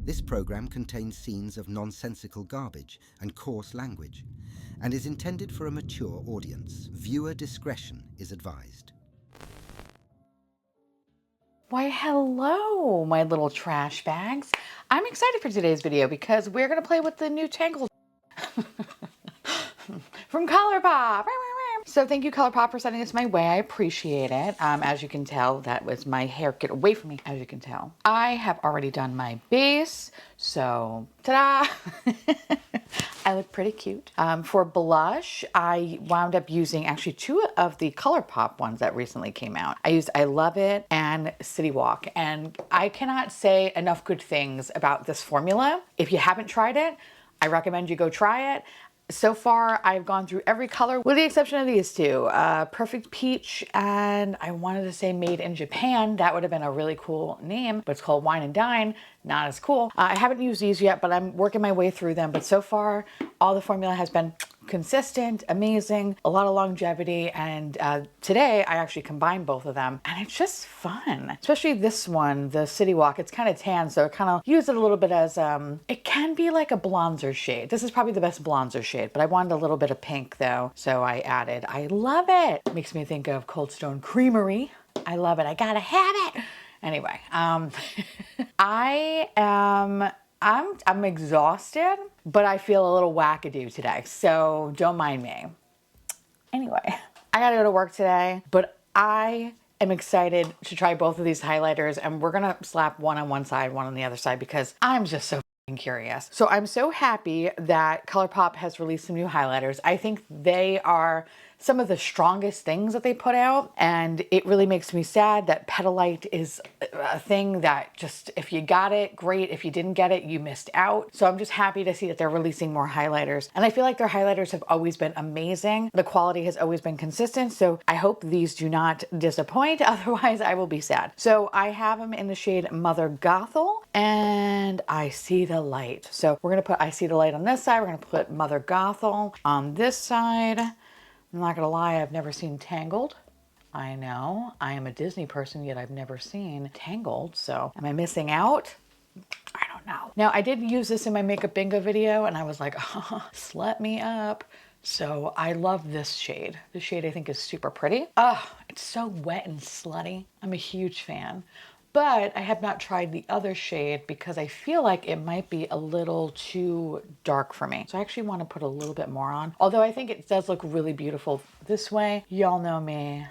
This program contains scenes of nonsensical garbage and coarse language and is intended for a mature audience. Viewer discretion is advised. Why, hello, my little trash bags. I'm excited for today's video because we're going to play with the new Tangled from ColourPop. So thank you, ColourPop, for sending this my way. I appreciate it. As you can tell, that was my hair. Get away from me, as you can tell. I have already done my base, so ta-da! I look pretty cute. For blush, I wound up using actually two of the ColourPop ones that recently came out. I used I Love It and City Walk, and I cannot say enough good things about this formula. If you haven't tried it, I recommend you go try it. So far, I've gone through every color with the exception of these two, Perfect Peach, and I wanted to say Made in Japan. That would have been a really cool name, but it's called Wine and Dine. Not as cool. I haven't used these yet, but I'm working my way through them. But so far, all the formula has been consistent, amazing, a lot of longevity, and today I actually combined both of them, and it's just fun. Especially this one, the City Walk. It's kind of tan, so I kind of use it a little bit as, it can be like a bronzer shade. This is probably the best bronzer shade, but I wanted a little bit of pink though, so I added I Love It. Makes me think of Cold Stone Creamery. I love it. I gotta have it. Anyway, I'm exhausted, but I feel a little wackadoo today, so don't mind me. Anyway, I gotta go to work today, but I am excited to try both of these highlighters, and we're gonna slap one on one side, one on the other side, because I'm just so curious. So I'm so happy that ColourPop has released some new highlighters. I think they are some of the strongest things that they put out, and it really makes me sad that Petalite is a thing that just, if you got it, great. If you didn't get it, you missed out. So I'm just happy to see that they're releasing more highlighters, and I feel like their highlighters have always been amazing. The quality has always been consistent, so I hope these do not disappoint. Otherwise, I will be sad. So I have them in the shade Mother Gothel and I See the Light. So we're gonna put I See the Light on this side. We're gonna put Mother Gothel on this side. I'm not gonna lie, I've never seen Tangled. I know, I am a Disney person, yet I've never seen Tangled, so am I missing out? I don't know. Now, I did use this in my makeup bingo video, and I was like, oh, slut me up. So I love this shade. This shade I think is super pretty. Oh, it's so wet and slutty. I'm a huge fan. But I have not tried the other shade because I feel like it might be a little too dark for me. So I actually want to put a little bit more on. Although I think it does look really beautiful this way. Y'all know me.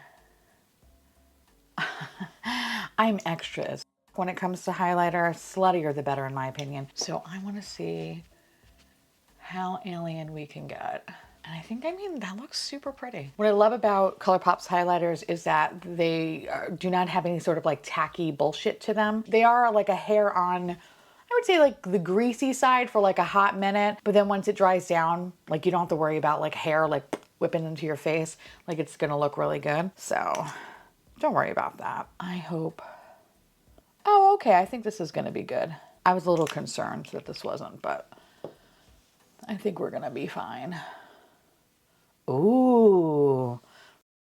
I'm extras. When it comes to highlighter, sluttier the better in my opinion. So I want to see how alien we can get. And I think, that looks super pretty. What I love about ColourPop's highlighters is that they do not have any sort of like tacky bullshit to them. They are like a hair on, I would say like the greasy side for like a hot minute, but then once it dries down, like you don't have to worry about like hair like whipping into your face. Like it's gonna look really good. So don't worry about that. I hope. Oh, okay, I think this is gonna be good. I was a little concerned that this wasn't, but I think we're gonna be fine. Ooh,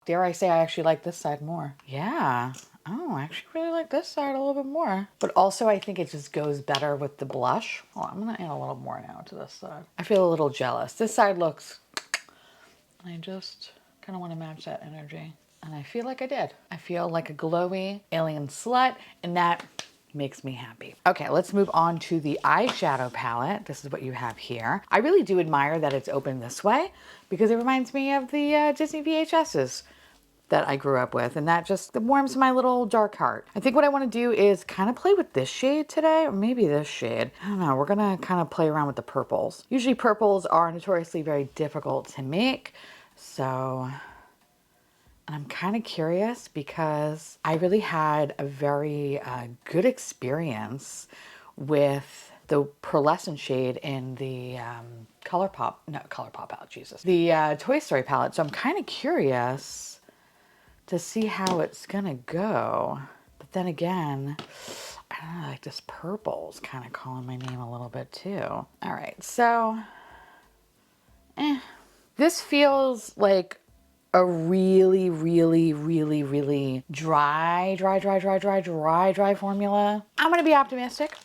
dare I say I actually like this side more. Yeah. Oh, I actually really like this side a little bit more. But also I think it just goes better with the blush. Oh, I'm gonna add a little more now to this side. I feel a little jealous. This side looks, I just kind of want to match that energy. And I feel like I did. I feel like a glowy alien slut, and that makes me happy. Okay, let's move on to the eyeshadow palette. This is what you have here. I really do admire that it's open this way because it reminds me of the Disney VHSs that I grew up with, and that just warms my little dark heart. I think what I want to do is kind of play with this shade today, or maybe this shade. I don't know, we're gonna kind of play around with the purples. Usually purples are notoriously very difficult to make, so and I'm kind of curious because I really had a very good experience with the pearlescent shade in the ColourPop palette, Jesus. The Toy Story palette. So I'm kind of curious to see how it's gonna go. But then again, I don't know, like this purple's kind of calling my name a little bit too. All right, so, this feels like a really, really, really, really dry formula. I'm gonna be optimistic.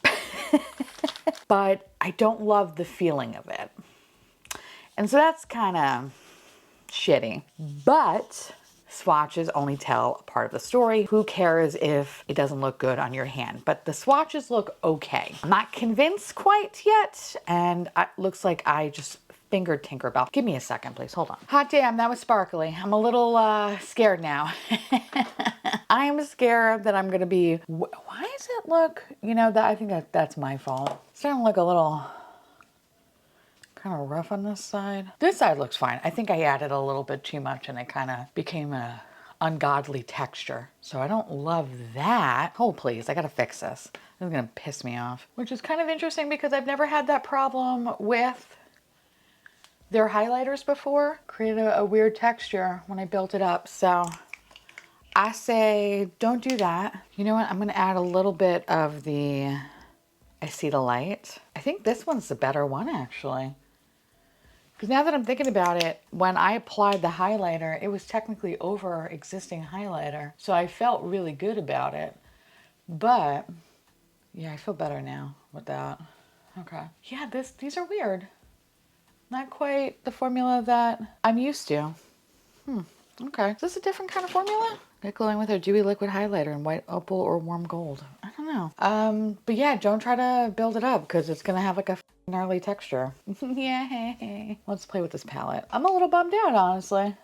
but I don't love the feeling of it. And so that's kind of shitty. But swatches only tell a part of the story. Who cares if it doesn't look good on your hand? But the swatches look okay. I'm not convinced quite yet, and it looks like I just fingered Tinkerbell. Give me a second, please. Hold on. Hot damn, that was sparkly. I'm a little scared now. I am scared that I'm gonna be. Why does it look? You know, that I think that's my fault. It's starting to look a little kind of rough on this side. This side looks fine. I think I added a little bit too much and it kind of became a ungodly texture. So I don't love that. Oh, please, I gotta fix this. This is gonna piss me off. Which is kind of interesting because I've never had that problem with their highlighters before. Created a weird texture when I built it up. So I say, don't do that. You know what? I'm gonna add a little bit of the Acetylite. I think this one's the better one actually. Because now that I'm thinking about it, when I applied the highlighter, it was technically over existing highlighter. So I felt really good about it. But yeah, I feel better now with that. Okay. Yeah, these are weird. Not quite the formula that I'm used to. Okay. Is this a different kind of formula? Get glowing with a dewy liquid highlighter in white opal or warm gold. I don't know. But yeah, don't try to build it up because it's gonna have like a gnarly texture. Yay. Let's play with this palette. I'm a little bummed out, honestly.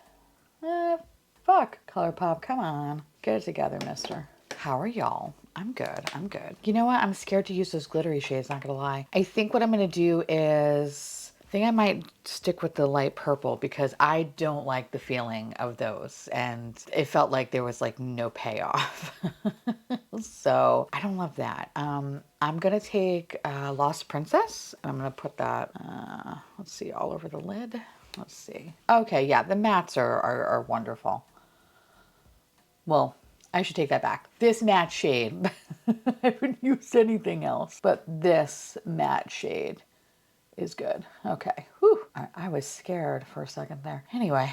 Fuck, ColourPop, come on. Get it together, mister. How are y'all? I'm good, I'm good. You know what? I'm scared to use those glittery shades, not gonna lie. I think what I'm gonna do is, I think I might stick with the light purple because I don't like the feeling of those. And it felt like there was like no payoff. So I don't love that. I'm gonna take Lost Princess. And I'm gonna put that, let's see, all over the lid. Let's see. Okay, yeah, the mattes are wonderful. Well, I should take that back. This matte shade, I haven't used anything else, but this matte shade is good. Okay. Whew. I was scared for a second there. Anyway,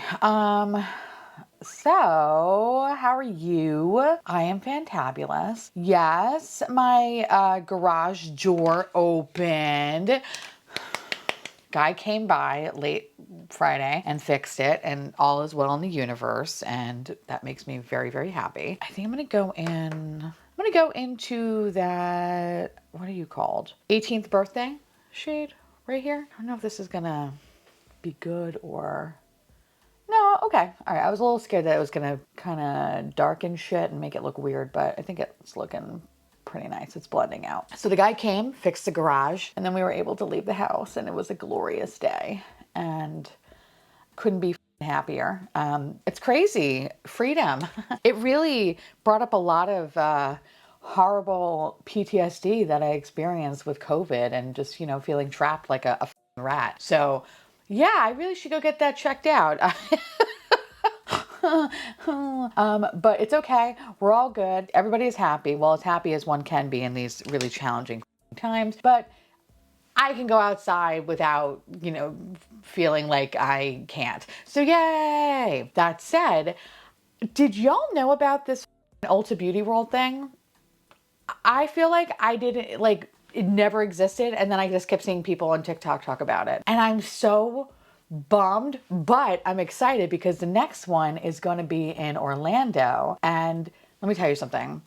so how are you? I am fantabulous. Yes, my garage door opened. Guy came by late Friday and fixed it, and all is well in the universe, and that makes me very, very happy. I think I'm gonna go into that, what are you called? 18th birthday shade right here. I don't know if this is gonna be good or no. Okay, all right. I was a little scared that it was gonna kind of darken shit and make it look weird, but I think it's looking pretty nice. It's blending out. So the guy came, fixed the garage, and then we were able to leave the house, and it was a glorious day and couldn't be happier. It's crazy. Freedom. It really brought up a lot of horrible PTSD that I experienced with COVID and just, you know, feeling trapped like a rat. So yeah, I really should go get that checked out. But it's okay. We're all good. Everybody is happy. Well, as happy as one can be in these really challenging times. But I can go outside without, you know, feeling like I can't. So yay! That said, did y'all know about this Ulta Beauty World thing? I feel like I didn't, like, it never existed. And then I just kept seeing people on TikTok talk about it. And I'm so bummed, but I'm excited because the next one is going to be in Orlando. And let me tell you something.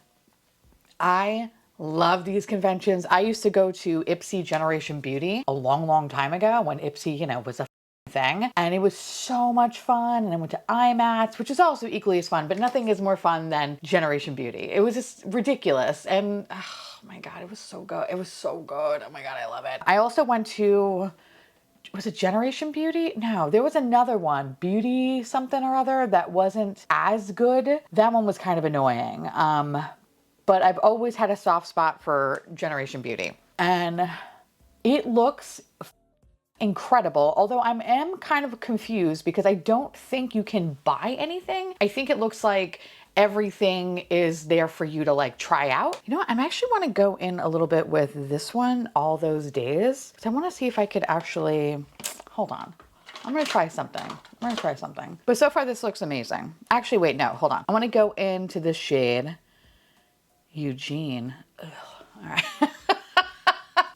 I love these conventions. I used to go to Ipsy Generation Beauty a long, long time ago when Ipsy, you know, was a thing. And it was so much fun. And I went to IMATS, which is also equally as fun, but nothing is more fun than Generation Beauty. It was just ridiculous. And oh my God, it was so good. It was so good. Oh my God, I love it. I also went to, was it Generation Beauty? No, there was another one, Beauty something or other, that wasn't as good. That one was kind of annoying. But I've always had a soft spot for Generation Beauty. And it looks incredible, although I am kind of confused because I don't think you can buy anything. I think it looks like everything is there for you to like try out. You know what? I actually want to go in a little bit with this one, All Those Days. So I want to see if I could actually, hold on. I'm going to try something. But so far this looks amazing. Actually, wait, no, hold on. I want to go into this shade, Eugene. Ugh, all right.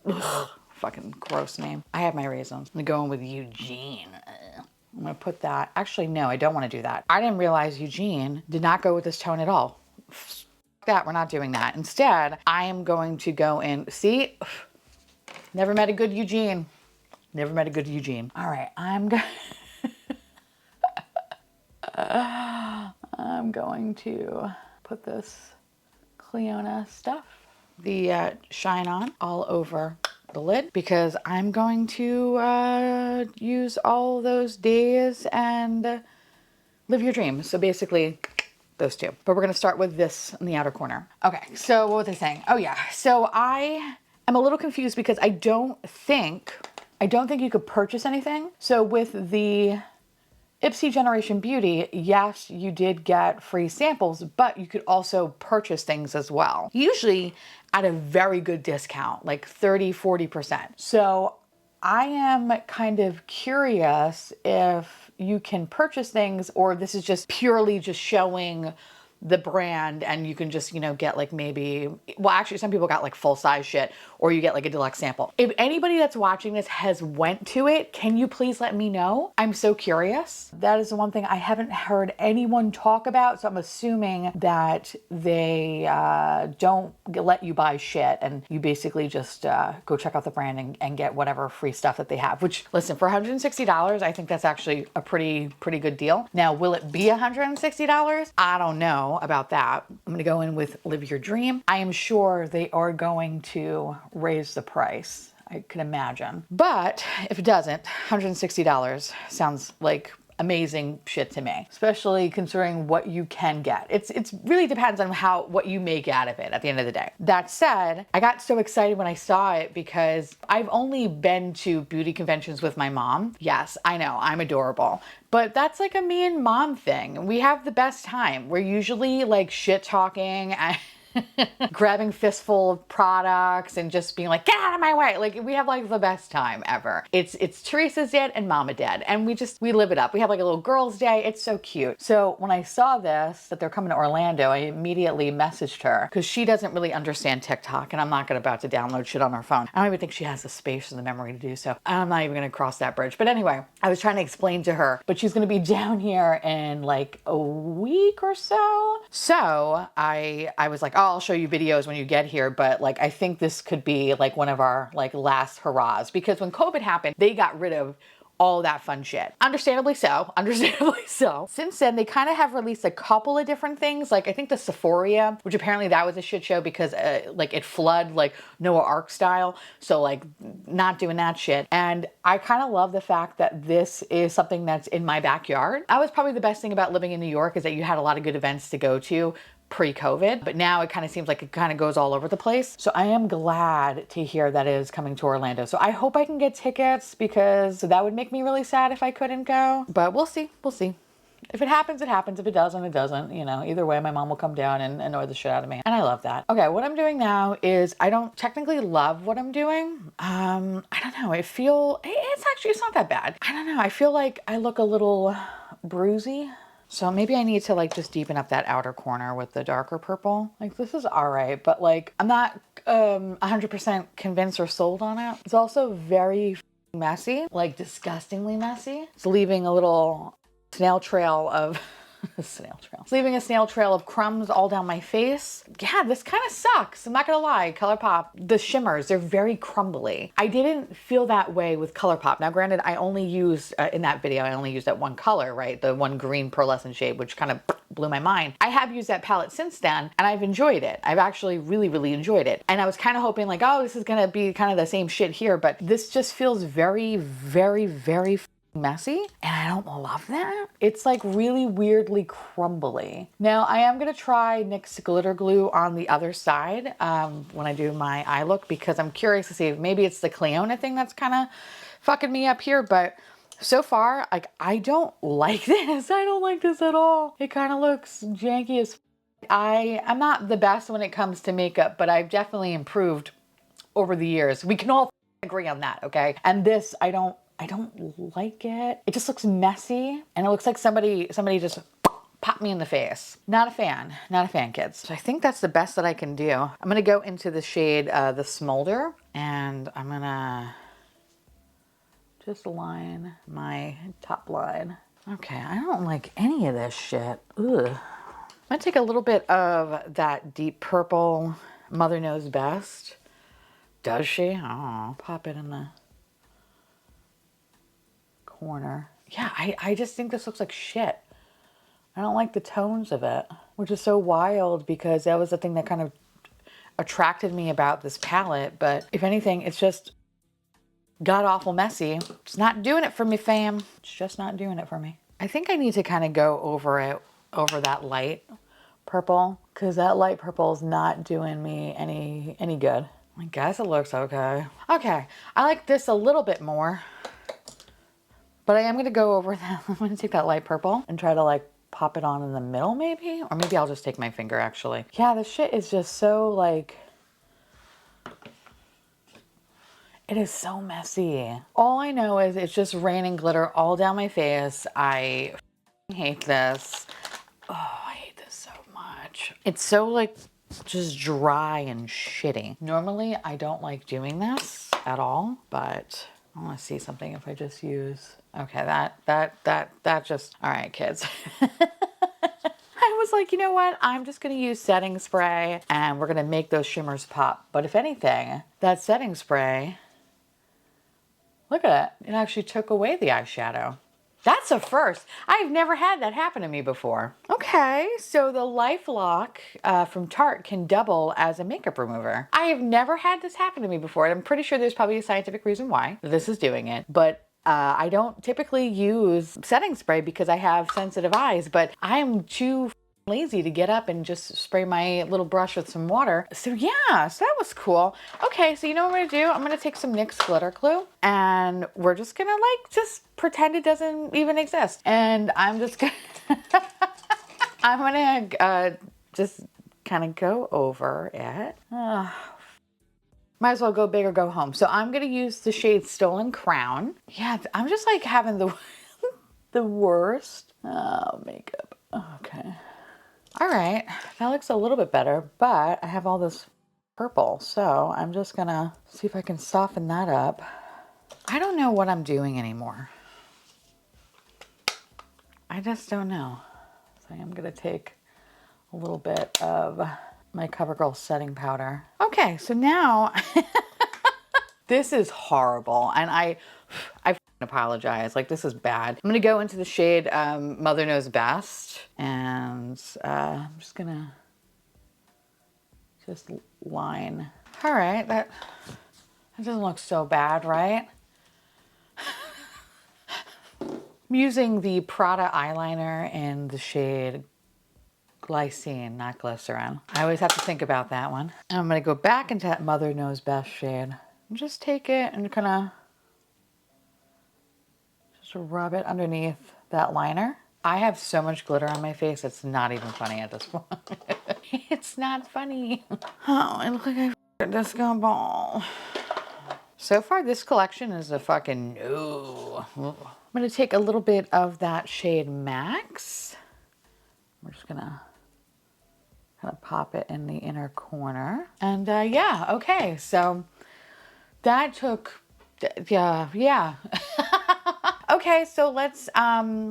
Ugh, fucking gross name. I have my reasons. I'm going with Eugene. I'm gonna put that. Actually, no, I don't want to do that. I didn't realize Eugene did not go with this tone at all. F that, we're not doing that. Instead, I am going to go in, see? Never met a good Eugene. Never met a good Eugene. All right, I'm going to put this Cleona stuff, the Shine On, all over the lid because I'm going to use all those days and live your dream. So basically those two, but we're going to start with this in the outer corner. Okay. So what was I saying? Oh yeah. So I am a little confused because I don't think you could purchase anything. So with the Ipsy Generation Beauty, yes, you did get free samples, but you could also purchase things as well. Usually at a very good discount, like 30, 40%. So I am kind of curious if you can purchase things or this is just purely just showing the brand and you can just, you know, get like maybe, well, actually some people got like full size shit or you get like a deluxe sample. If anybody that's watching this has went to it, can you please let me know? I'm so curious. That is the one thing I haven't heard anyone talk about. So I'm assuming that they don't let you buy shit and you basically just go check out the brand and get whatever free stuff that they have, which listen, for $160, I think that's actually a pretty good deal. Now, will it be $160? I don't know about that. I'm going to go in with Live Your Dream. I am sure they are going to raise the price. I can imagine. But if it doesn't, $160 sounds like amazing shit to me, especially considering what you can get. It's really depends on what you make out of it at the end of the day. That said, I got so excited when I saw it because I've only been to beauty conventions with my mom. Yes, I know, I'm adorable. But that's like a me and mom thing. We have the best time. We're usually like shit talking and grabbing fistful of products and just being like, get out of my way. Like we have like the best time ever. It's Teresa's dad and Mama Dad. And we live it up. We have like a little girls' day. It's so cute. So when I saw this, that they're coming to Orlando, I immediately messaged her because she doesn't really understand TikTok and I'm not about to download shit on her phone. I don't even think she has the space or the memory to do so. I'm not even going to cross that bridge. But anyway, I was trying to explain to her, but she's going to be down here in like a week or so. So I was like, oh, I'll show you videos when you get here. But like, I think this could be like one of our like last hurrahs because when COVID happened, they got rid of all that fun shit. Understandably so, understandably so. Since then, they kind of have released a couple of different things. Like I think the Sephora, which apparently that was a shit show because like it flooded like Noah Ark style. So like not doing that shit. And I kind of love the fact that this is something that's in my backyard. That was probably the best thing about living in New York is that you had a lot of good events to go to pre-COVID, but now it kind of seems like it kind of goes all over the place. So I am glad to hear that it is coming to Orlando. So I hope I can get tickets because that would make me really sad if I couldn't go, but we'll see. We'll see. If it happens, it happens. If it doesn't, it doesn't. You know, either way, my mom will come down and annoy the shit out of me. And I love that. Okay, what I'm doing now is I don't technically love what I'm doing. I don't know. It's not that bad. I don't know. I feel like I look a little bruisey. So maybe I need to like just deepen up that outer corner with the darker purple. Like this is all right, but like I'm not 100% convinced or sold on it. It's also very messy, like disgustingly messy. It's leaving a little snail trail of It's leaving a snail trail of crumbs all down my face. Yeah, this kind of sucks. I'm not gonna lie. ColourPop, the shimmers, they're very crumbly. I didn't feel that way with ColourPop. Now, granted, I only used, in that video, I only used that one color, right? The one green pearlescent shade, which kind of blew my mind. I have used that palette since then, and I've enjoyed it. I've actually really enjoyed it. And I was kind of hoping like, oh, this is gonna be kind of the same shit here, but this just feels very messy, and I don't love that. It's like really weirdly crumbly. Now I am gonna try NYX glitter glue on the other side when I do my eye look, because I'm curious to see if maybe it's the Cleona thing that's kind of fucking me up here. But so far, like, I don't like this. I don't like this at all. It kind of looks janky as I'm not the best when it comes to makeup, but I've definitely improved over the years. We can all agree on that, okay? And this, I don't like it. It just looks messy, and it looks like somebody just pop me in the face. Not a fan, not a fan, kids. So I think that's the best that I can do. I'm gonna go into the shade, the Smolder, and I'm gonna just line my top line. Okay, I don't like any of this shit. Ugh. I'm gonna take a little bit of that deep purple Mother Knows Best. Does she? Oh, pop it in the corner. Yeah, I just think this looks like shit. I don't like the tones of it, which is so wild because that was the thing that kind of attracted me about this palette. But if anything, it's just god awful messy. It's not doing it for me, fam. It's just not doing it for me. I think I need to kind of go over it, over that light purple, because that light purple is not doing me any good. I guess it looks okay. Okay, I like this a little bit more, but I am gonna go over that. I'm gonna take that light purple and try to like pop it on in the middle maybe, or maybe I'll just take my finger actually. Yeah, this shit is just so like, it is so messy. All I know is it's just raining glitter all down my face. I hate this. Oh, I hate this so much. It's so like just dry and shitty. Normally I don't like doing this at all, but I want to see something if I just use, okay, that just, all right, kids. I was like, you know what? I'm just going to use setting spray and we're going to make those shimmers pop. But if anything, that setting spray, look at it. It actually took away the eyeshadow. That's a first. I've never had that happen to me before. Okay, so the Life Lock from Tarte can double as a makeup remover. I have never had this happen to me before, and I'm pretty sure there's probably a scientific reason why this is doing it. But I don't typically use setting spray because I have sensitive eyes, but I'm too lazy to get up and just spray my little brush with some water. So yeah, so that was cool. Okay, so you know what I'm gonna do? I'm gonna take some NYX glitter glue and we're just gonna like just pretend it doesn't even exist. And I'm just gonna I'm gonna just kind of go over it. Might as well go big or go home. So I'm gonna use the shade Stolen Crown. Yeah, I'm just like having the the worst makeup. Okay. All right, that looks a little bit better, but I have all this purple, so I'm just gonna see if I can soften that up. I don't know what I'm doing anymore. I just don't know. So I'm gonna take a little bit of my CoverGirl setting powder. Okay, so now this is horrible, and I apologize. Like, this is bad. I'm gonna go into the shade Mother Knows Best, and I'm just gonna just line. All right, that doesn't look so bad, right? I'm using the Prada eyeliner in the shade Glycine, not Glycerin. I always have to think about that one. And I'm gonna go back into that Mother Knows Best shade and just take it and kind of just rub it underneath that liner. I have so much glitter on my face, it's not even funny at this point. It's not funny. Oh, I look like a disco ball. So far, this collection is a fucking no. I'm gonna take a little bit of that shade Max. We're just gonna kind of pop it in the inner corner. And yeah, okay, so that took, yeah. Okay, so let's, okay,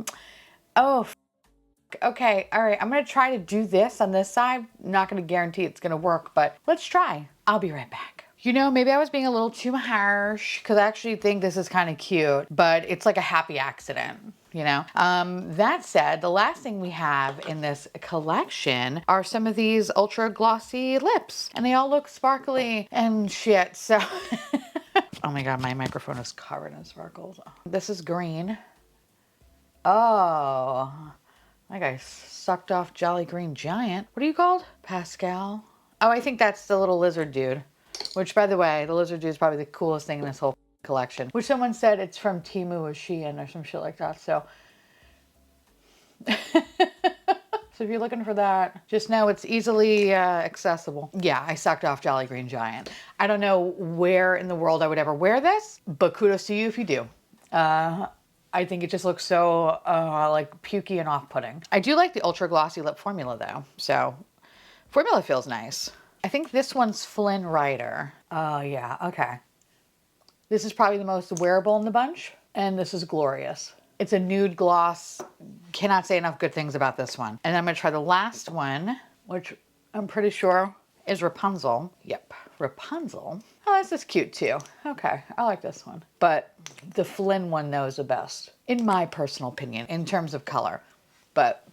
all right, I'm gonna try to do this on this side. I'm not gonna guarantee it's gonna work, but let's try. I'll be right back. You know, maybe I was being a little too harsh because I actually think this is kind of cute, but it's like a happy accident, you know? That said, the last thing we have in this collection are some of these ultra glossy lips, and they all look sparkly and shit, so. Oh my God, my microphone is covered in sparkles. This is green. Oh, that guy sucked off Jolly Green Giant. What are you called? Pascal. Oh, I think that's the little lizard dude. Which, by the way, the lizard dude is probably the coolest thing in this whole collection. Which someone said it's from Temu or Shein or some shit like that, so. So if you're looking for that, just know it's easily accessible. Yeah, I sucked off Jolly Green Giant. I don't know where in the world I would ever wear this, but kudos to you if you do. I think it just looks so like pukey and off-putting. I do like the Ultra Glossy Lip Formula though. So formula feels nice. I think this one's Flynn Rider. Oh yeah, okay. This is probably the most wearable in the bunch. And this is glorious. It's a nude gloss. Cannot say enough good things about this one. And I'm gonna try the last one, which I'm pretty sure is Rapunzel. Yep, Rapunzel. Oh, this is cute too. Okay, I like this one. But the Flynn one though is the best, in my personal opinion, in terms of color. But,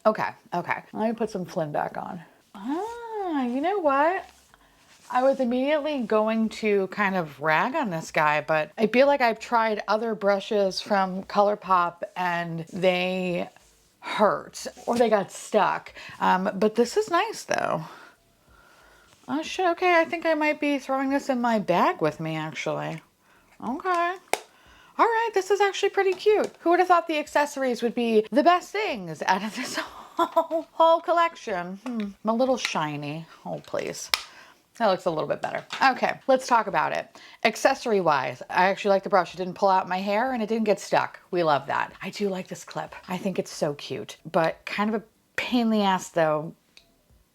okay. Let me put some Flynn back on. Ah, you know what? I was immediately going to kind of rag on this guy, but I feel like I've tried other brushes from ColourPop and they hurt or they got stuck. But this is nice though. Oh shit, okay, I think I might be throwing this in my bag with me actually. Okay. All right, this is actually pretty cute. Who would have thought the accessories would be the best things out of this whole collection? I'm a little shiny. Oh, please. That looks a little bit better. Okay, let's talk about it. Accessory wise, I actually like the brush. It didn't pull out my hair and it didn't get stuck. We love that. I do like this clip. I think it's so cute, but kind of a pain in the ass though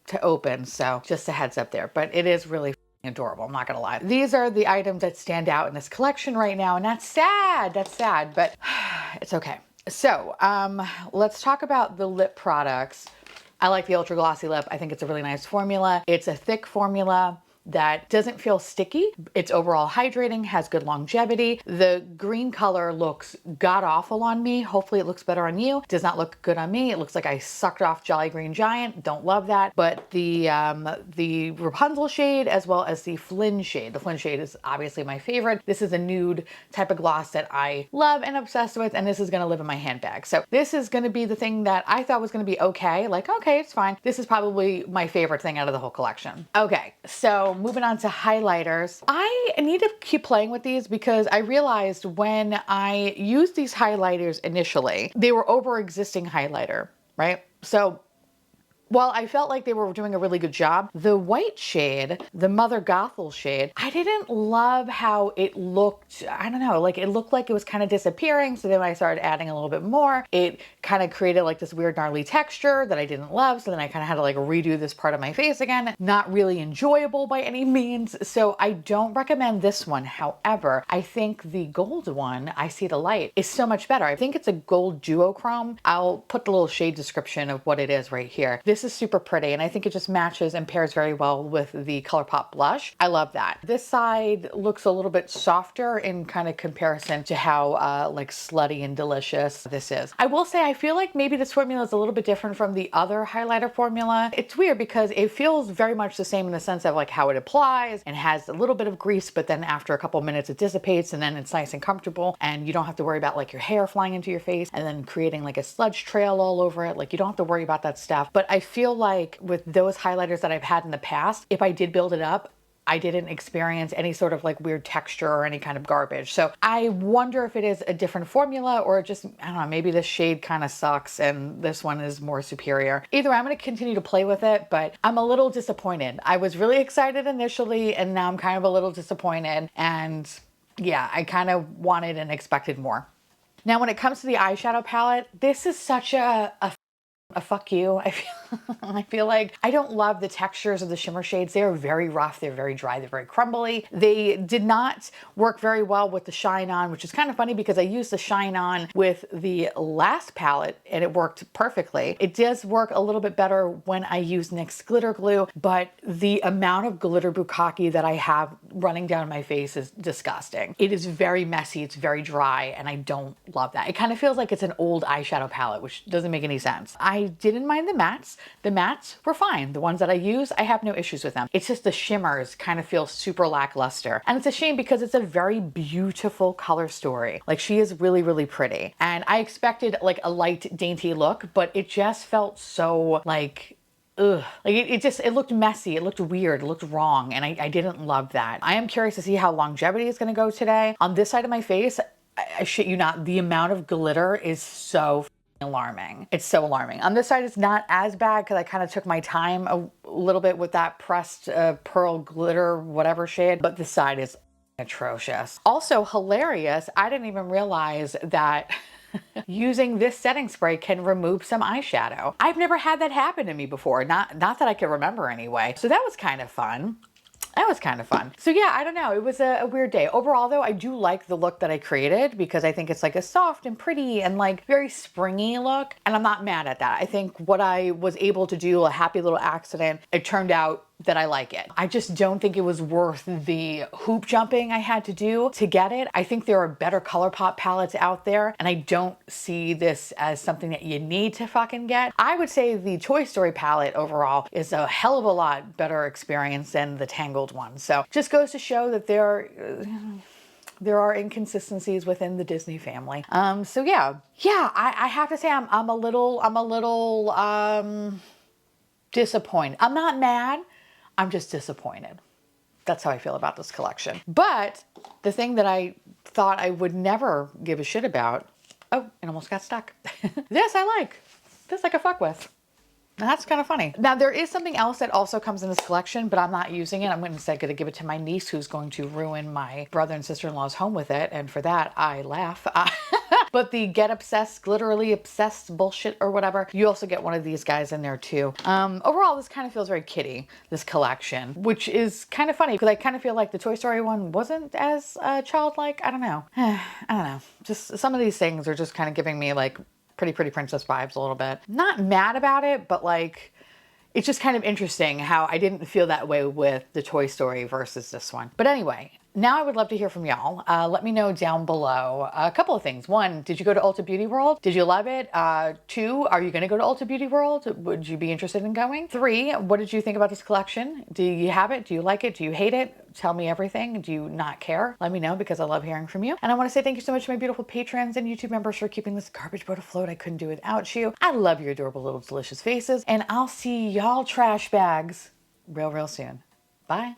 to open. So just a heads up there, but it is really adorable. I'm not gonna lie. These are the items that stand out in this collection right now. And that's sad, but it's okay. So let's talk about the lip products. I like the Ultra Glossy Lip. I think it's a really nice formula. It's a thick formula that doesn't feel sticky. It's overall hydrating, has good longevity. The green color looks god-awful on me. Hopefully it looks better on you. Does not look good on me. It looks like I sucked off Jolly Green Giant. Don't love that. But the Rapunzel shade as well as the Flynn shade. The Flynn shade is obviously my favorite. This is a nude type of gloss that I love and obsessed with, and this is gonna live in my handbag. So this is gonna be the thing that I thought was gonna be okay. Like, okay, it's fine. This is probably my favorite thing out of the whole collection. Okay, so moving on to highlighters. I need to keep playing with these because I realized when I used these highlighters initially, they were over existing highlighter, right? So while I felt like they were doing a really good job, the white shade, the Mother Gothel shade, I didn't love how it looked. I don't know, like it looked like it was kind of disappearing. So then when I started adding a little bit more, it kind of created like this weird gnarly texture that I didn't love. So then I kind of had to like redo this part of my face again. Not really enjoyable by any means. So I don't recommend this one. However, I think the gold one, I See the Light, is so much better. I think it's a gold duochrome. I'll put the little shade description of what it is right here. This is super pretty and I think it just matches and pairs very well with the ColourPop blush. I love that. This side looks a little bit softer in kind of comparison to how like slutty and delicious this is. I will say I feel like maybe this formula is a little bit different from the other highlighter formula. It's weird because it feels very much the same in the sense of like how it applies and has a little bit of grease, but then after a couple minutes it dissipates and then it's nice and comfortable and you don't have to worry about like your hair flying into your face and then creating like a sludge trail all over it. Like you don't have to worry about that stuff. But I feel like with those highlighters that I've had in the past, if I did build it up, I didn't experience any sort of like weird texture or any kind of garbage. So I wonder if it is a different formula or just, I don't know, maybe this shade kind of sucks and this one is more superior. Either way, I'm going to continue to play with it, but I'm a little disappointed. I was really excited initially and now I'm kind of a little disappointed. And yeah, I kind of wanted and expected more. Now, when it comes to the eyeshadow palette, this is such a fuck you. I feel like I don't love the textures of the shimmer shades. They're very rough, they're very dry, they're very crumbly. They did not work very well with the Shine On, which is kind of funny because I used the Shine On with the last palette and it worked perfectly. It does work a little bit better when I use NYX glitter glue, but the amount of glitter bukkake that I have running down my face is disgusting. It is very messy, it's very dry, and I don't love that. It kind of feels like it's an old eyeshadow palette, which doesn't make any sense. I didn't mind the mattes. The mattes were fine. The ones that I use, I have no issues with them. It's just the shimmers kind of feel super lackluster. And it's a shame because it's a very beautiful color story. Like she is really, really pretty. And I expected like a light, dainty look, but it just felt so like, ugh. Like it looked messy, it looked weird, it looked wrong, and I didn't love that. I am curious to see how longevity is gonna go today. On this side of my face, I shit you not, the amount of glitter is so alarming. It's so alarming. On this side, it's not as bad because I kind of took my time a little bit with that pressed pearl glitter, whatever shade, but this side is atrocious. Also hilarious, I didn't even realize that using this setting spray can remove some eyeshadow. I've never had that happen to me before, not that I can remember anyway. So that was kind of fun. That was kind of fun. So yeah, I don't know. It was a weird day. Overall though, I do like the look that I created because I think it's like a soft and pretty and like very springy look. And I'm not mad at that. I think what I was able to do, a happy little accident, it turned out that I like it. I just don't think it was worth the hoop jumping I had to do to get it. I think there are better ColourPop palettes out there, and I don't see this as something that you need to fucking get. I would say the Toy Story palette overall is a hell of a lot better experience than the Tangled one. So just goes to show that there are inconsistencies within the Disney family. So yeah, I have to say I'm a little disappointed. I'm not mad. I'm just disappointed. That's how I feel about this collection. But the thing that I thought I would never give a shit about, oh, it almost got stuck. This I like. This I could fuck with. And that's kind of funny. Now there is something else that also comes in this collection, but I'm not using it. I'm instead going to give it to my niece who's going to ruin my brother and sister-in-law's home with it. And for that, I laugh. But the Get Obsessed, Glitterly Obsessed bullshit or whatever, you also get one of these guys in there too. Overall, this kind of feels very kiddie, this collection, which is kind of funny because I kind of feel like the Toy Story one wasn't as childlike. I don't know. I don't know. Just some of these things are just kind of giving me like Pretty Princess vibes a little bit. Not mad about it, but like, it's just kind of interesting how I didn't feel that way with the Toy Story versus this one. But anyway, now I would love to hear from y'all. Let me know down below a couple of things. One, did you go to Ulta Beauty World? Did you love it? Two, are you gonna go to Ulta Beauty World? Would you be interested in going? Three, what did you think about this collection? Do you have it? Do you like it? Do you hate it? Tell me everything. Do you not care? Let me know because I love hearing from you. And I want to say thank you so much to my beautiful patrons and YouTube members for keeping this garbage boat afloat. I couldn't do it without you. I love your adorable little delicious faces, and I'll see y'all trash bags real soon. Bye.